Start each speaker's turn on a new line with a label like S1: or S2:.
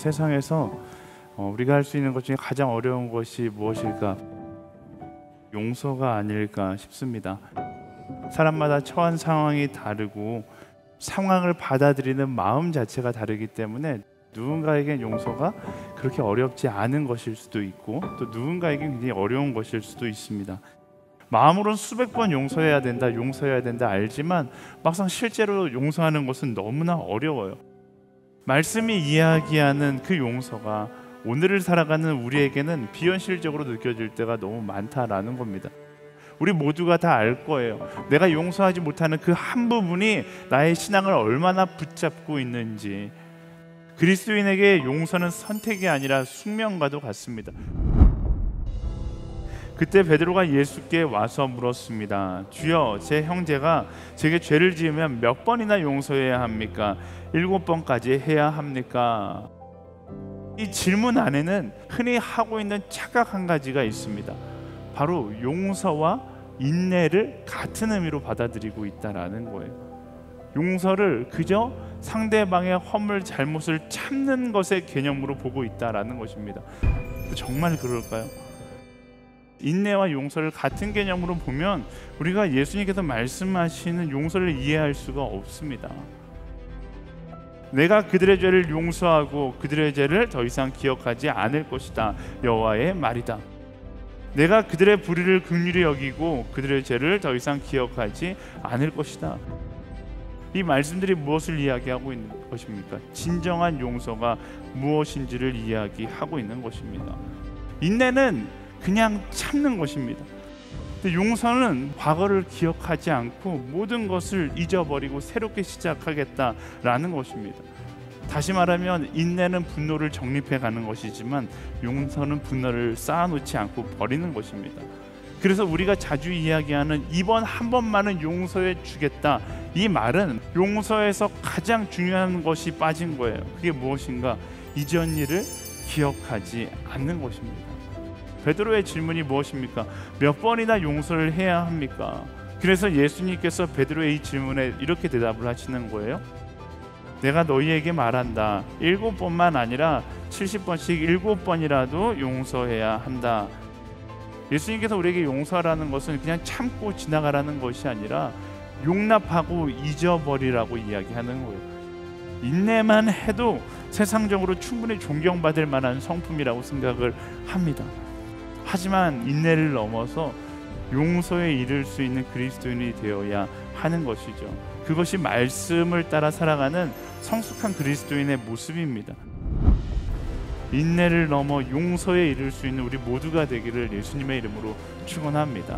S1: 세상에서 우리가 할 수 있는 것 중에 가장 어려운 것이 무엇일까? 용서가 아닐까 싶습니다. 사람마다 처한 상황이 다르고 상황을 받아들이는 마음 자체가 다르기 때문에 누군가에겐 용서가 그렇게 어렵지 않은 것일 수도 있고 또 누군가에겐 굉장히 어려운 것일 수도 있습니다. 마음으로는 수백 번 용서해야 된다, 용서해야 된다 알지만 막상 실제로 용서하는 것은 너무나 어려워요. 말씀이 이야기하는 그 용서가 오늘을 살아가는 우리에게는 비현실적으로 느껴질 때가 너무 많다라는 겁니다. 우리 모두가 다 알 거예요. 내가 용서하지 못하는 그 한 부분이 나의 신앙을 얼마나 붙잡고 있는지. 그리스도인에게 용서는 선택이 아니라 숙명과도 같습니다. 그때 베드로가 예수께 와서 물었습니다. 주여, 제 형제가 제게 죄를 지으면 몇 번이나 용서해야 합니까? 7번까지 해야 합니까? 이 질문 안에는 흔히 하고 있는 착각 한 가지가 있습니다. 바로 용서와 인내를 같은 의미로 받아들이고 있다라는 거예요. 용서를 그저 상대방의 허물 잘못을 참는 것의 개념으로 보고 있다라는 것입니다. 정말 그럴까요? 인내와 용서를 같은 개념으로 보면 우리가 예수님께서 말씀하시는 용서를 이해할 수가 없습니다. 내가 그들의 죄를 용서하고 그들의 죄를 더 이상 기억하지 않을 것이다. 여호와의 말이다. 내가 그들의 불의를 긍휼히 여기고 그들의 죄를 더 이상 기억하지 않을 것이다. 이 말씀들이 무엇을 이야기하고 있는 것입니까? 진정한 용서가 무엇인지를 이야기하고 있는 것입니다. 인내는 그냥 참는 것입니다. 근데 용서는 과거를 기억하지 않고 모든 것을 잊어버리고 새롭게 시작하겠다라는 것입니다. 다시 말하면 인내는 분노를 정립해 가는 것이지만 용서는 분노를 쌓아놓지 않고 버리는 것입니다. 그래서 우리가 자주 이야기하는 이번 한 번만은 용서해 주겠다, 이 말은 용서에서 가장 중요한 것이 빠진 거예요. 그게 무엇인가? 이전 일을 기억하지 않는 것입니다. 베드로의 질문이 무엇입니까? 몇 번이나 용서를 해야 합니까? 그래서 예수님께서 베드로의 이 질문에 이렇게 대답을 하시는 거예요. 내가 너희에게 말한다. 7번만 아니라 70번씩 7번이라도 용서해야 한다. 예수님께서 우리에게 용서하라는 것은 그냥 참고 지나가라는 것이 아니라 용납하고 잊어버리라고 이야기하는 거예요. 인내만 해도 세상적으로 충분히 존경받을 만한 성품이라고 생각을 합니다. 하지만 인내를 넘어서 용서에 이를 수 있는 그리스도인이 되어야 하는 것이죠. 그것이 말씀을 따라 살아가는 성숙한 그리스도인의 모습입니다. 인내를 넘어 용서에 이를 수 있는 우리 모두가 되기를 예수님의 이름으로 축원합니다.